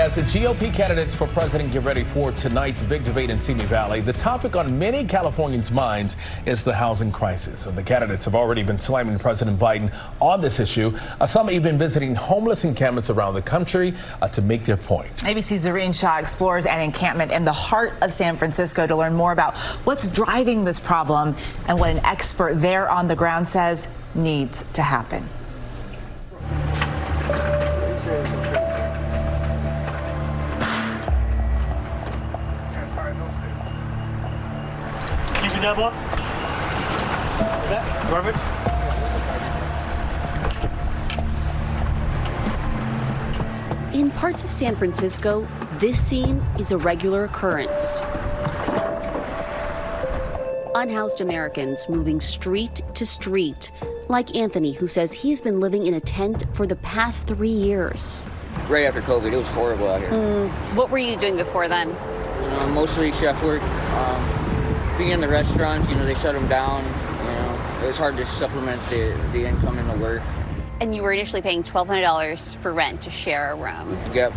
as the GOP candidates for president get ready for tonight's big debate in Simi Valley, the topic on many Californians' minds is the housing crisis. And the candidates have already been slamming President Biden on this issue, some even visiting homeless encampments around the country to make their point. ABC's Zohreen Shah explores an encampment in the heart of San Francisco to learn more about what's driving this problem and what an expert there on the ground says needs to happen. Keeping that, boss? That? Garbage? In parts of San Francisco, this scene is a regular occurrence. Unhoused Americans moving street to street, like Anthony, who says he's been living in a tent for the past 3 years. Right after COVID, it was horrible out here. What were you doing before then? Mostly chef work. Being in the restaurants, they shut them down. It was hard to supplement the income and the work. And you were initially paying $1,200 for rent to share a room. Yep.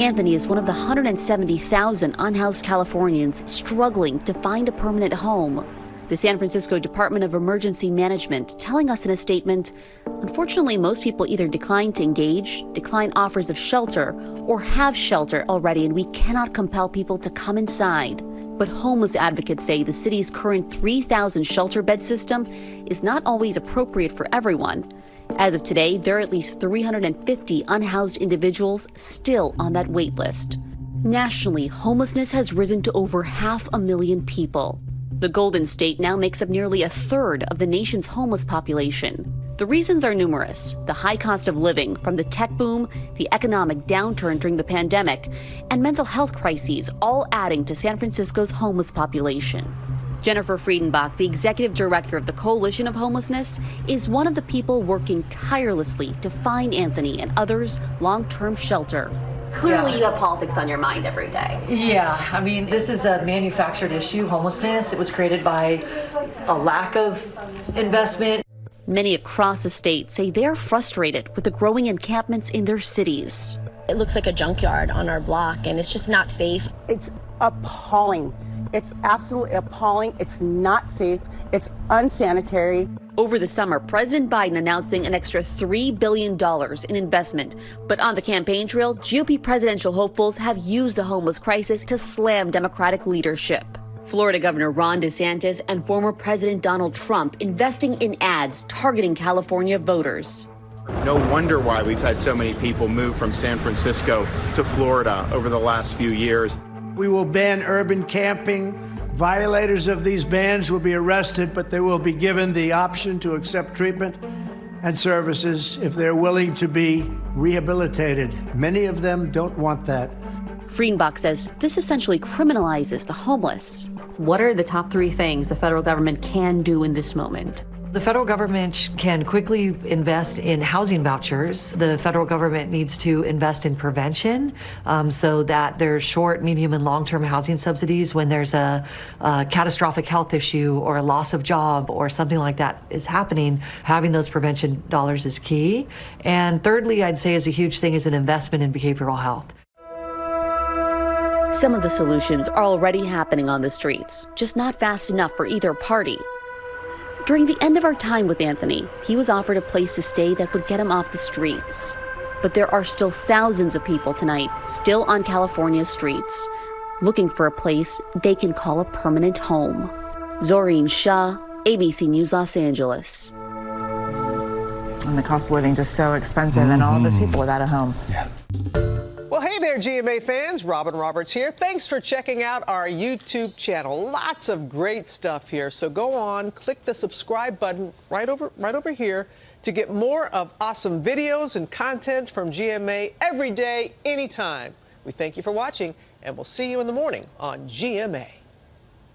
Anthony is one of the 170,000 unhoused Californians struggling to find a permanent home. The San Francisco Department of Emergency Management telling us in a statement, unfortunately, most people either decline to engage, decline offers of shelter, or have shelter already, and we cannot compel people to come inside. But homeless advocates say the city's current 3,000 shelter bed system is not always appropriate for everyone. As of today, there are at least 350 unhoused individuals still on that wait list. Nationally, homelessness has risen to over 500,000 people. The Golden State now makes up nearly a third of the nation's homeless population. The reasons are numerous: the high cost of living from the tech boom, the economic downturn during the pandemic, and mental health crises, all adding to San Francisco's homeless population. Jennifer Friedenbach, the executive director of the Coalition of Homelessness, is one of the people working tirelessly to find Anthony and others long-term shelter. Clearly, you have politics on your mind every day. Yeah, I mean, this is a manufactured issue, homelessness. It was created by a lack of investment. Many across the state say they're frustrated with the growing encampments in their cities. It looks like a junkyard on our block, and it's just not safe. It's appalling. It's absolutely appalling. It's not safe. It's unsanitary. Over the summer, President Biden announcing an extra $3 billion in investment. But on the campaign trail, GOP presidential hopefuls have used the homeless crisis to slam Democratic leadership. Florida Governor Ron DeSantis and former President Donald Trump investing in ads targeting California voters. No wonder why we've had so many people move from San Francisco to Florida over the last few years. We will ban urban camping. Violators of these bans will be arrested, but they will be given the option to accept treatment and services if they're willing to be rehabilitated. Many of them don't want that. Friedenbach says this essentially criminalizes the homeless. What are the top 3 things the federal government can do in this moment? The federal government can quickly invest in housing vouchers. The federal government needs to invest in prevention so that there's short, medium, and long-term housing subsidies when there's a catastrophic health issue or a loss of job or something like that is happening. Having those prevention dollars is key. And thirdly, I'd say is a huge thing is an investment in behavioral health. Some of the solutions are already happening on the streets, just not fast enough for either party. During the end of our time with Anthony, he was offered a place to stay that would get him off the streets. But there are still thousands of people tonight, still on California's streets, looking for a place they can call a permanent home. Zohreen Shah, ABC News, Los Angeles. And the cost of living just so expensive, and all of those people without a home. Yeah. Well, hey there, GMA fans. Robin Roberts here. Thanks for checking out our YouTube channel. Lots of great stuff here. So go on, click the subscribe button right over here to get more of awesome videos and content from GMA every day, anytime. We thank you for watching, and we'll see you in the morning on GMA.